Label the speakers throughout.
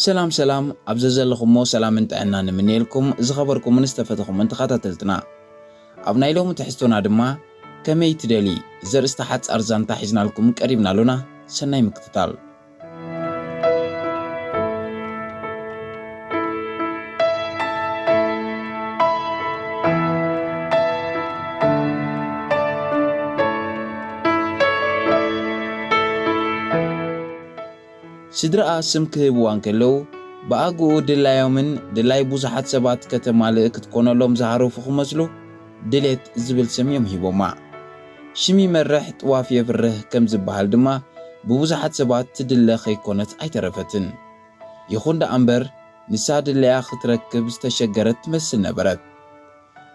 Speaker 1: سلام سلام أبززلكم سلام انت عنان منيلكم زخبركم من استفتكم انت خاتلتنا أبنا إلهم تحستونا دما كمي تدلي زر استحات أرزان تحزنا لكم قريبنا لنا سناي مكتتال سدرا سم كهبوان كلو بأقو دلايومن دلاي بوزحات سبات كتمالي كتكون لهم زهاروفخم مسلو دليت زبل سميهم هيبو مع شمي مرح توافية فره كم زبهال دما بوزحات سبات تدلخي كونت اي ترفتن يخون دا أمبر نسا دلايا ختركب استشجرت تمثل نبرد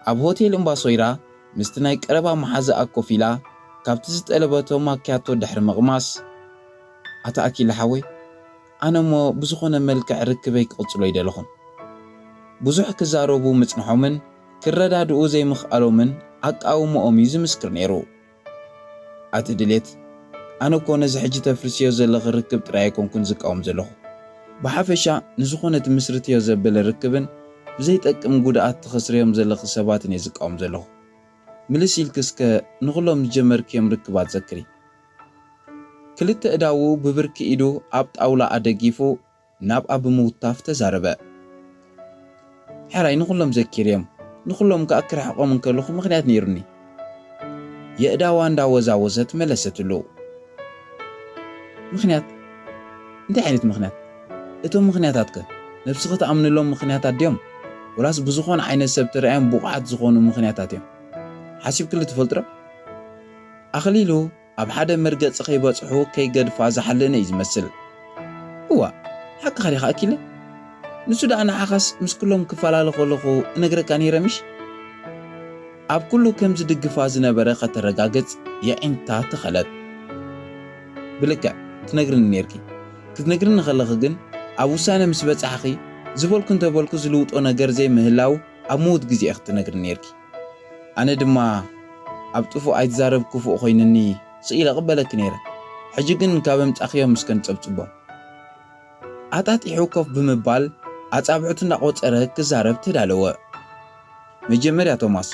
Speaker 1: اب هوتيل امباسويرا مستناي قربا محازا اكو فيلا كابتزت قلبتو ماكياتو دحر مغماس اتا اكي لحوي أنا مو بزخون ملكع ركبيك قلتلو يدلخون بزوح كزاروبو متنحو من كردادو زي مخالو من أقاو مؤمي زمسكر نيرو أتدليت أنا كون زحجي تفرسيو زلغ ركب ترايكون كون زكاوم زلخو بحافشا نزخونة مسرتيو زبل ركبن بزيت أكم قودات تخسريوم زلغ سباتن يزكاوم زلخو ملسيل كسك نغلوم جمر كيم ركبات زكري كلت أداو ببرك إيدو أبت أولا أدقيفو ناب أبو موتاف تزاربا حراي نخلهم زكيريم نخلهم كأكره حقوم كلوخ مغنيات نيرني يأداوان داوزاوزت ملستلو مغنيات انت حينت مغنيات اتو مغنياتاتك نفسخت أمن لهم مغنياتات ديوم ولاس بزخون عين السبترين بوقعات زخون مغنياتات ديوم حاسب كل تفلترة أخليلو أب حدا مرقت صخيبة صحو كي قد فاز حلنا يزمسل هو حق خليخ أكيله نسودا أنا عخص مس كلهم كفالا لخو نقرأ كان يرمش أب كله كم زدق فاز نبرا خطر رقاقت يا انتا تخلت بلكا تنقرن نيركي تنقرن نخلق جن أبو سانا مسبت أحقي زبول كنت بولكو زلوت أنا قرزي مهلاو أموت جزي أخت تنقرن نيركي أنا دما أب طفو عيد زارب كفو أخوينني سئيل قبلك نيرة حجيقن كابمت أخيهم مسكن تبتبو عطات إحوكف بمبال عطابعتنا قوت أرهك كزارب تدالوا مجمر يا توماس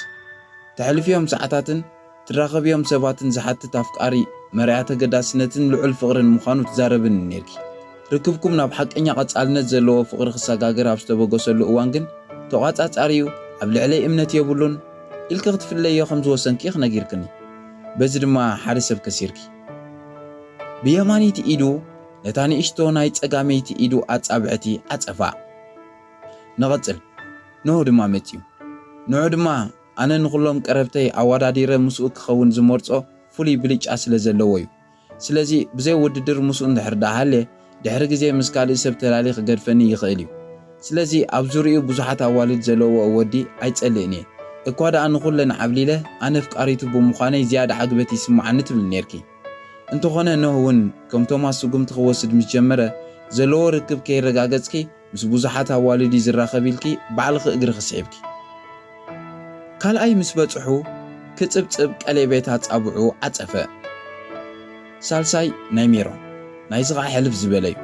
Speaker 1: تحلف يوم ساعتاتن تراقب يوم سباتن زحات تافكاري مريعة قداسنتن لعل فقرن مخانو تزاربن نيركي ركبكم ناب حق إنيا قطعالنت زلو فقر خساقاقر عبستبقو سلو أوانقن توقات أريو عبل علي إمنت يبولون إلكغت في اللي يوخمز وسنكيخ ناقيركني بزر ما حارسب كسيركي بيماني تيدو نتاني اشتو نايت اقامي تيدو أتصابعتي أتصفا نغتل نو دما متيو نو دما أنا نقولهم قربتي أوادا دير مسؤوك خون زمورتو فولي بليج أسل زلوويو سلازي بزي وددر مسؤون دحر داهالي دحر جزي مسكالي سبتلالي خقرفني يخيليو سلازي أبزوريو بزحات أوالد زلوو أودي أيتسأليني اكوادا أن نقول لنا عبليله أنا فكريت بمخاني زيادة عقبتي سمعني تبل نيركي انتو خانا انهون كم توماس سوقم تخوصد مجمرة زلو ركب كي رقاقتكي مس بوزحاتها والدي زرا خبيلكي بعلق اقر خسعبكي كال اي مسبتحو كتبتب قليبيتات ابعو عطفة سالساي نايميرو نايزغا حلف زباليو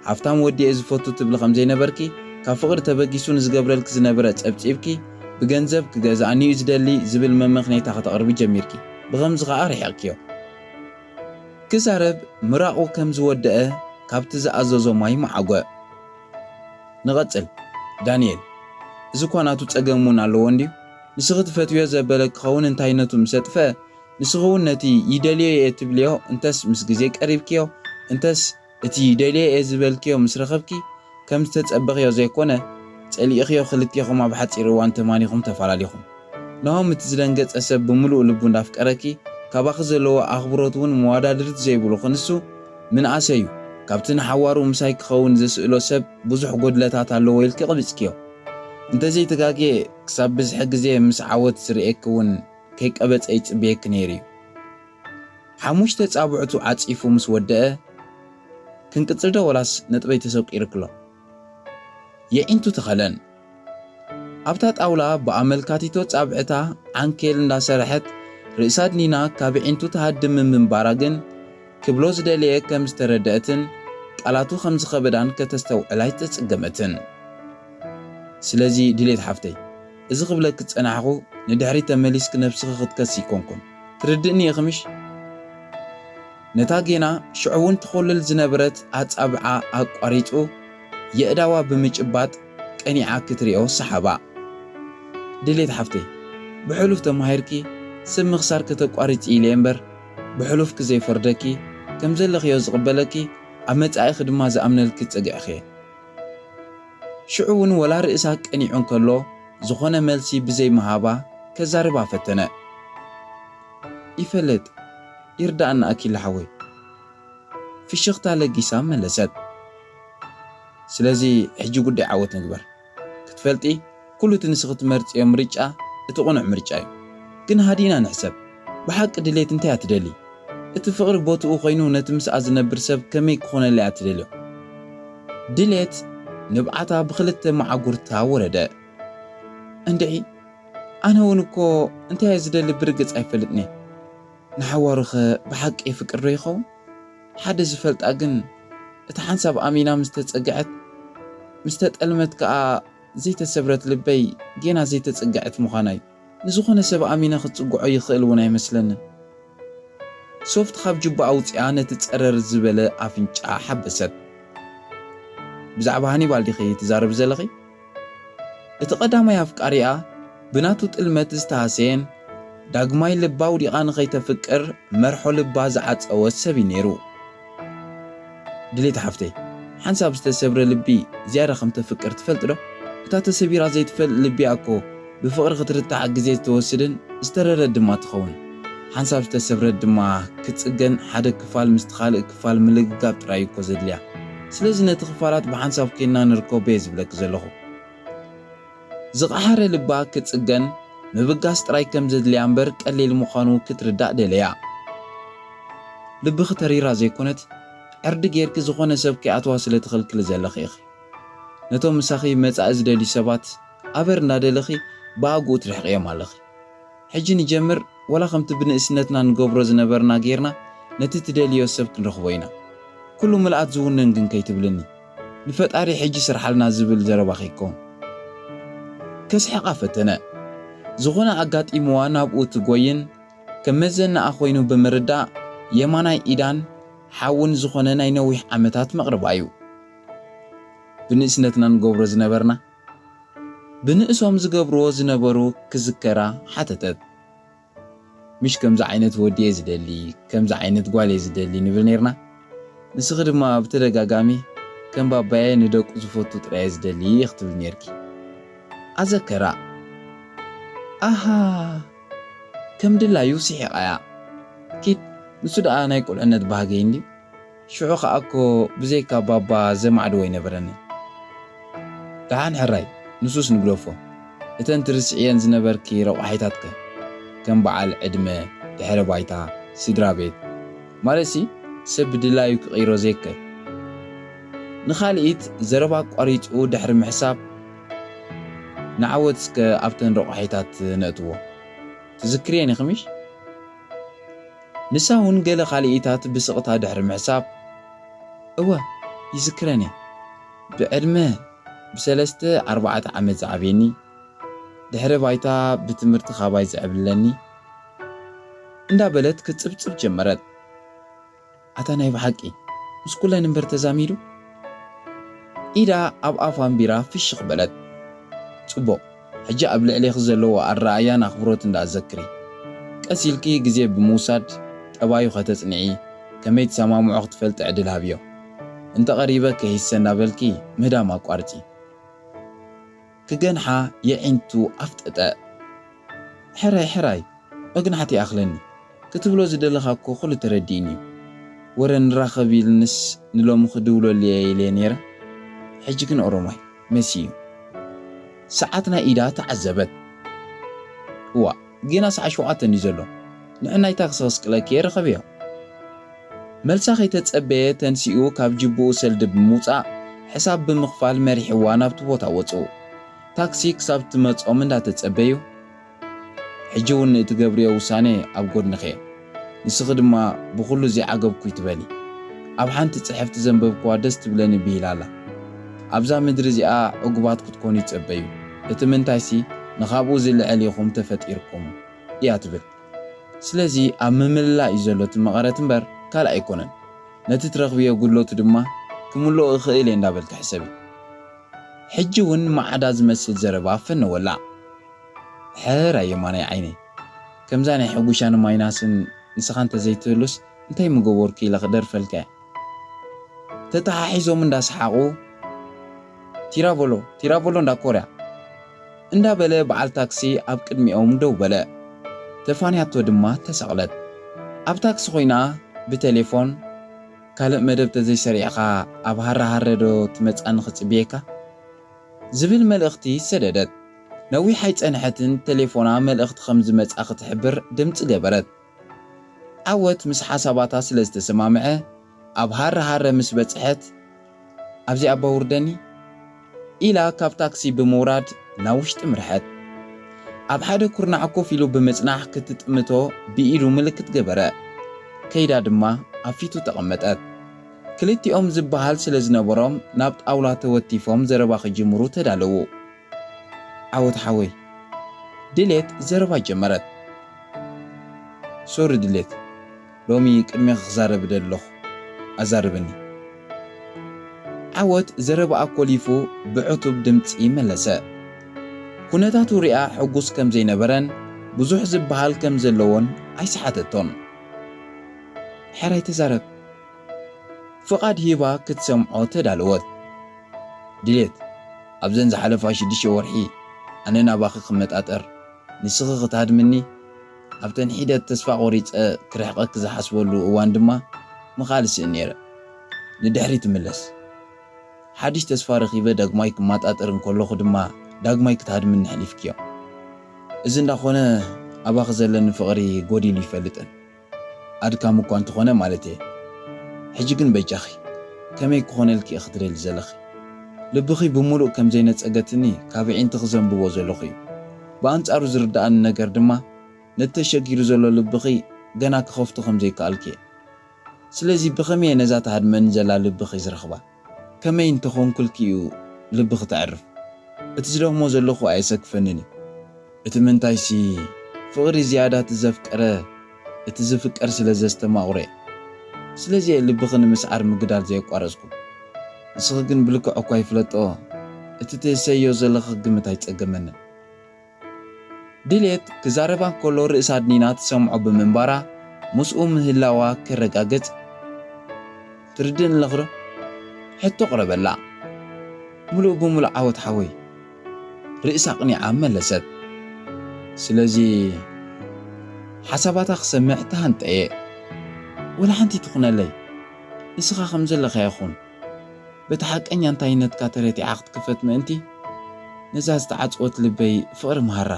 Speaker 1: حفتام ودي ازفوتو تبل خمزي نبركي كافقر تبقيسون زقبرلك زنبرة تبتيبكي بجنزب كجزاني يزدلي زبل ممخني تحت أربي جميركي بغمز غار حقيو كزارب مراقو كم زودة كابتز أزوزو ماي معقوة نغتل دانيال زكواناتو تأقمون على وندي نسغت فتوية زبالك خون انتاينتو مسدفة نسغون نتي يدالي يتبليو انتس مسجزيك قريبكيو انتس اتي يدالي يزبالكيو مسرخبكي كم تتأبغيو زيكونا تسألي أخيو خلتيكم أبحث إروان تمانيكم تفعلاليكم نهم تزلنجت أسب بملو لبون دافك أركي كاباخز اللو أخبروتون موادادرت زيبولو خنسو من عسيو كابتن حوارو مسايك خون زسئلو سب بزح قدلتات اللو ويلكي قبسكيو انت زي تقاكي كساب بزحق زي مسعوت سريكون كيك أبت ايت بيك نيريو حموش تتابعتو عاطيفو مسودة كنكتر دا ولاس نتبي تسوق إركلو يأنتو تخلن أبتات أولا بأملكاتيتو تابعتا عنكيل ناسرحت رئيسات نينا كابعنتو تهدم من باراغن كبلوز داليه كم استردأتن ቃላቱ ከም ዝኸበዳን ከተስተውዕላይ ተጽገመትን ስለዚ ድሌት ሓፍተይ እዚ ክብለክ ክጸናሕኹ ንድሕሪ ተመሊስክ ነፍስኺ ክትከስ ይኮንኩን ትርድእኒ ኢኽምሽ ነታ ጌና ሽዑውን ትኾልል ዝነበረት ኣጻብዓ ኣቋሪጹ የእዳዋ ብምጭባጥ ቀኒዓ ክትሪኦ ሰሓባ ድሌት ሓፍተይ ብሕሉፍ ተማሂርኪ ሰብ ምኽሳር ከተቋሪጽ ኢለ እምበር ብሕሉፍ ክዘይፈርደኪ ከም ዘለኽዮ ዝቕበለኪ ኣብ መጻኢኺ ድማ ዝኣምነልኪ ፀጊዕኺ ሽዑውን ወላ ርእሳ ቀኒዑን ከሎ ዝኾነ መልሲ ብዘይ መሃባ ከዛርባ ፈተነ ይፈለጥ ይርዳእና ኣኪል ሓወይ ፍሽኽታ ለጊሳ መለሰት ስለዚ ሕጂ ጉዳይ ዓወት ንግበር ክትፈልጢ ኩሉ ትንስኺ ትመርጽዮ ምርጫ እቲ ቁኑዕ ምርጫ እዩ ግን ሃዲና ንሕሰብ ብሓቂ ድሌት እንታይ እትደሊ እቲ ፍቕሪ ቦትኡ ኮይኑ ነቲ ምስኣ ዝነብር ሰብ ከመይ ክኾነለይ እትደልዮ ድሌት ንብዓታ ብኽልተ መዓጉርታ ወረደ እንድዒ ኣነ እውን እኮ እንታይ ዝደሊ ብርግጽ ኣይፈልጥኒ ንሓዋሩኸ ብሓቂ ፍቅር ዶ ይኸውን ሓደ ዝፈልጣ ግን እቲ ሓንሳብ ኣሚና ምስተጸግዐት ምስተጠልመት ከዓ ዘይተሰብረት ልበይ ጌና ዘይተጸግዐት ምዃና እዩ ንዝኾነ ሰብ ኣሚና ክትጽጉዖ ይኽእል እውን ኣይመስለንን ሶፍት ካብ ጅባ ኣውፅኣ ነቲ ጸረር ዝበለ ኣፍንጫ ሓበሰት ብዛዕባ ሃኒባል ዲኺ ትዛረብ ዘለኺ እቲ ቀዳማይ ኣፍቃሪኣ ብናቱ ጥልመት ዝተሃሰየን ዳግማይ ልባ ውዲቓ ንኸይተፍቅር መርሖ ልባ ዝዓፀወ ሰብ እዩ ነይሩ ድሌት ሓፍተይ ሓንሳብ ዝተሰብረ ልቢ ዝያዳ ከም ተፍቅር ትፈልጥ ዶ እታ ተሰቢራ ዘይትፈልጥ ልቢ እኮ ብፍቕሪ ክትርታዕ ግዜ ዝተወስድን ዝተረረድ ድማ ትኸውን ሓንሳብ ዝተሰብረት ድማ ክትጽገን ሓደ ክፋል ምስ ካልእ ክፋል ምልግጋብ ጥራይ እኮ ዘድልያ ስለዚ ነቲ ክፋላት ብሓንሳብ ኮይንና ንርከቦ እየ ዝብለክ ዘለኹ ዝቐሓረ ልባ ክትጽገን ምብጋስ ጥራይ ከም ዘድልያ እምበር ቀሊል ምዃኑ ክትርዳእ ደለያ ልብኺ ተሪራ ዘይኮነት ዕርዲ ጌርኪ ዝኾነ ሰብ ከይኣትዋ ስለ ትኽልክል ዘለኺ ኢኺ ነቶም ምሳኺ መጻኢ ዝደልዩ ሰባት ኣበር እናደለኺ ብኣግኡ ትርሕቕዮም ኣለኺ ሕጂ ንጀምር ወላ ከምቲ ብንእስነትና ንገብሮ ዝነበርና ጌርና ነቲ ትደልዮ ሰብ ክንረኽቦ ኢና ኩሉ ምልኣት ዝውንን ግን ከይትብልኒ ንፈጣሪ ሕጂ ስርሓልና ዝብል ዘረባኺ ይኮን ከስሕቓ ፈተነ ዝኾነ ኣጋጢምዋ ናብኡ ትጎይን ከም መዘናኣ ኮይኑ ብምርዳእ የማናይ ኢዳን ሓውን ዝኾነ ናይ ነዊሕ ዓመታት መቕረባ እዩ ብንእስነትና ንገብሮ ዝነበርና ብንእሶም ዝገብርዎ ዝነበሩ ክዝከራ ሓተተት ምሽ ከምዚ ዓይነት ወዲየ ዝደሊ ከምዚ ዓይነት ጓልየ ዝደሊ ንብል ነርና ንስኺ ድማ ብተደጋጋሚ ከም ባባየ ንደቁ ዝፈቱ ጥራየ ዝደሊ ይኽትብል ነርኪ ኣዘከራ ኣሃ ከም ድላዩ ስሒቓያ ኪድ ንሱ ደኣ ናይ ቁልዕነት ባህገይ እንዲ ሽዑ ከዓ እኮ ብዘይካ ባባ ዘማዕድዎ ይነበረኒ ደሓን ሕራይ ንሱስ ንግደፎ እተን ትርስዕየን ዝነበርኪ ረቑሒታትከ ከም በዓል ዕድመ ድሕረ ባይታ ስድራ ቤት ማለሲ ሰብ ብድላዩ ክቕይሮ ዘይከል ንኻልኢት ዘረባ ቋሪጹ ድሕሪ ምሕሳብ ንዓወት እስከ ኣብተን ረቑሒታት ነእትዎ ትዝክርየን ይኽምሽ ንሳ እውን ገለ ኻልኢታት ብስቕታ ድሕሪ ምሕሳብ እወ ይዝክረኒ ብዕድመ ብ3-4 ዓመት ዝዓብየኒ ድሕረ ባይታ ብትምህርቲ ኻባይ ዝዕብለኒ እንዳበለት ክትጽብጽብ ጀመረት ኣታ ናይ ብሓቂ ምስ ኩለን እምበር ተዛሚዱ ኢዳ ኣብ ኣፋን ቢራ ፍሽኽ በለት ጽቡቕ ሕጂ ኣብ ልዕሊኽ ዘለዎ ኣረኣያን ኣኽብሮት እንዳዘክሪ ቀሲልኪ ግዜ ብምውሳድ ጠባዩ ኸተጽንዒ ከመይ ተሰማምዖ ክትፈልጥ ዕድል ሃብዮ እንተቐሪበ ከሂሰ እናበልኪ ምህዳም ኣቋርጺ ክገንሓ የዒንቱ ኣፍጠጠ ሕራይ መግናሕቲ ኣኽለኒ ክትብሎ ዝደለኻ እኮ ኩሉ ተረዲእኒ ወረ ንራኸብ ኢልንስ ንሎሚ ክድውለልየ ኢለ ነይረ ሕጂ ግን ኦሮማይ መሲ እዩ ሰዓት ናይ ኢዳ ተዓዘበት እዋ ጌና ሰዓ 7 እዩ ዘሎ ንዕናይታ ክስቕስቅለኪ የረኸብዮ መልሳ ከይተጸበየ ተንሲኡ ካብ ጅብኡ ሰልዲ ብምውፃእ ሕሳብ ብምኽፋል መሪሕዋ ናብቲ ቦታ ወፅኡ ታክሲ ክሳብ ትመጾም እንዳተጸበዩ ሕጂ እውን እትገብርዮ ውሳኔ ኣብ ጎድንኸ ንስኺ ድማ ብኹሉ ዘይዓገብኩ ይትበሊ ኣብ ሓንቲ ጽሕፍቲ ዘንበብክዋ ደስ ትብለኒ ብሂላላ ኣብዛ ምድሪ እዚኣ ዕጉባት ክትኮኑ ይጸበዩ እቲ ምንታይሲ ንኻብኡ ዝልዕል ኢኹም ተፈጢርኩም እያ ትብል ስለዚ ኣብ ምምልላእ እዩ ዘሎ እቲ መቐረት እምበር ካልእ ኣይኮነን ነቲ ትረኽብዮ ጉድለቱ ድማ ክምልኦ ይኽእል እንዳበልካ ሕሰብ ሕጂ እውን ማዕዳ ዝመስል ዘረባ ፈነወላ ሕራ የማናይ ዓይነይ ከምዛ ናይ ሕጉሻን ማይናስን ንስኻ እንተዘይትህሉስ እንታይ ምገበርኩ ኢለ ክደርፈልካ ተተሓሒዞም እንዳሰሓቑ ቲራቮሎ እንዳኮርያ እንዳበለ በዓል ታክሲ ኣብ ቅድሚኦም ደው በለ ተፋንያቶ ድማ ተሰቕለት ኣብ ታክሲ ኮይና ብቴሌፎን ካልእ መደብ ተዘይሰሪዕኻ ኣብ ሃራሃረዶ ትመፃኒ ክፅብየካ ዝብል መልእኽቲ ሰደደት ነዊሕ ኣይፀንሐትን ቴሌፎና መልእኽቲ ከም ዝመፃ ክትሕብር ድምፂ ገበረት ዓወት ምስ ሓሳባታ ስለ ዝተሰማምዐ ኣብ ሃራሃረ ምስ በፅሐት ኣብዚ ኣባውርደኒ ኢላ ካብ ታክሲ ብምውራድ ናብ ውሽጢ ምርሐት ኣብ ሓደ ኩርናዕ ኮፍ ኢሉ ብምጽናሕ ክትጥምቶ ብኢዱ ምልክት ገበረ ከይዳ ድማ ኣብ ፊቱ ተቐመጠት ክልቲኦም ዝበሃል ስለ ዝነበሮም ናብ ጣውላ ተወቲፎም ዘረባ ክጅምሩ ተዳለዉ ዓወት ሓወይ ድሌት ዘረባ ጀመረት ሶሪ ድሌት ሎሚ ቅድሚ ክዛረብ ደለኹ ኣዛርብኒ ዓወት ዘረባ ኣኮሊፉ ብዕቱብ ድምፂ መለሰ ኩነታቱ ሪኣ ሕጉስ ከም ዘይነበረን ብዙሕ ዝበሃል ከም ዘለዎን ኣይሰሓተቶን ሕራይ ተዛረብ ፍቓድ ሂባ ክትሰምዖ ተዳለወት ድሌት ኣብዘን ዝሓለፋ 6 ወርሒ ኣነ ናባኺ ክመጣጠር ንስኺ ክትሃድምኒ ኣብተን ሒደት ተስፋ ቆሪፀ ክርሕቐክ ዝሓስበሉ እዋን ድማ መኻልስእ ነይረ ንድሕሪ ትምለስ ሓድሽ ተስፋ ረኺበ ዳግማይ ክመጣጠር እንከለኹ ድማ ዳግማይ ክትሃድምኒ ሕሊፍክዮ እዚ እንዳኾነ ኣባኺ ዘለኒ ፍቕሪ ጎዲሉ ይፈልጥን ኣድካም እኳ እንተኾነ ማለት እየ ሕጂ ግን በጃኺ ከመይ ክኾነልኪ ክትደሊ ዘለኺ ልብኺ ብምሉእ ከም ዘይነፀገትኒ ካብ ዒንቲ ክዘንብቦ ዘለኹ እዩ ብኣንጻሩ ዝርዳእኒ ነገር ድማ ነተሸጊሩ ዘሎ ልብኺ ገና ክኸፍቶ ከም ዘይከኣልክ እየ ስለዚ ብኸመይ ነዛ ተሃድመኒ ዘላ ልብኺ ዝረኽባ ከመይ እንተኾንኩልኪ እዩ ልብኺ ተዕርፍ እቲ ዝደኽሞ ዘለኹ ኣየሰክፈንን እቲ ምንታይሲ ፍቕሪ ዝያዳ ትዘፍቀረ እቲ ዝፍቀር ስለ ዘስተማቑረ ስለዚ ልብኺ ንምስዓር ምግዳል ዘየቋረፅኩ ንስኺ ግን ብልክዕ እኳ ይፍለጦ እቲ ትእሰዮ ዘለኺ ግምት ኣይፀገመንን ድሌት ክዛረባ ከሎ ርእሳ ድኒና ትሰምዖ ብምንባራ ምስኡ ምህላዋ ክረጋገጽ ትርድእን ኣለኽዶ ሕቶ ቅረበላ ሙሉእ ብምሉእ ዓወት ሓወይ ርእሳ ቅኒዓ መለሰት ስለዚ ሓሳባታ ክሰምዕ ተሃንጠየ ወላ ሓንቲ ትኹነለይ ንስኻ ከም ዘለኻ ይኹን በቲ ሓቀኛ እንታይነትካ ተረቲዓ ክትክፈት ምእንቲ ነዛ ዝተዓፅወት ልበይ ፍቕሪ መሃራ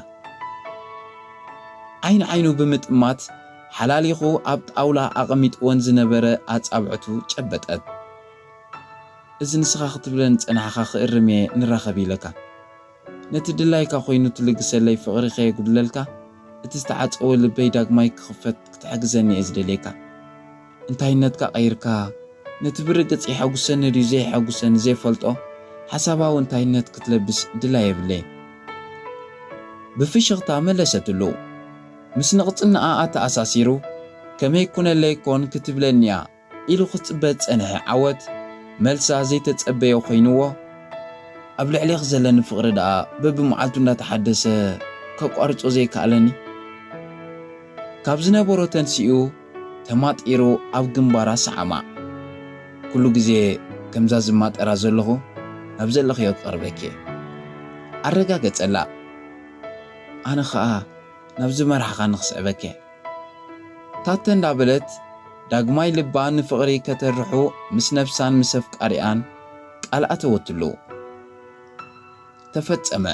Speaker 1: ዓይን ዓይኑ ብምጥማት ሓላሊኹ ኣብ ጣውላ ኣቐሚጥዎን ዝነበረ ኣጻብዕቱ ጨበጠት እዚ ንስኻ ክትብለን ፀናሕኻ ክእርም እየ ንራኸብ ኢለካ ነቲ ድላይካ ኮይኑ ትልግሰለይ ፍቕሪ ከየጉድለልካ እቲ ዝተዓፀወ ልበይ ዳግማይ ክኽፈት ክትሕግዘኒ እየ ዝደልየካ እንታይነትካ ቀይርካ ነቲ ብርግጽ ይሐጉሰኒ ድዩ ዘይሐጉሰኒ ዘይፈልጦ ሓሳባዊ እንታይነት ክትለብስ ድላይ የብለይ ብፍሽኽታ መለሰትሉ ምስ ንቕፅናኣ ተኣሳሲሩ ከመይ ኩነለይ ኮን ክትብለኒያ ኢሉ ክፅበጥ ፀንሐ ዓወት መልሳ ዘይተጸበዮ ኮይኑዎ ኣብ ልዕሊኽ ዘለኒ ፍቕሪ ደኣ በብመዓልቱ እንዳተሓደሰ ከቋርጾ ዘይከኣለኒ ካብ ዝነበሮ ተንሲኡ ተማጢሩ ኣብ ግንባራ ሰዓማ ኩሉ ግዜ ከምዛ ዝማጠራ ዘለኹ ናብ ዘለኽዮ ክቐርበክ ኣረጋገጸላ ኣነ ኸኣ ናብ ዝመርሓኻ ንኽስዕበክ ታተ እንዳበለት ዳግማይ ልባ ንፍቕሪ ከተርሑ ምስ ነፍሳን ምስ ኣፍቃሪኣን ቃል ኣተወትሉ ተፈጸመ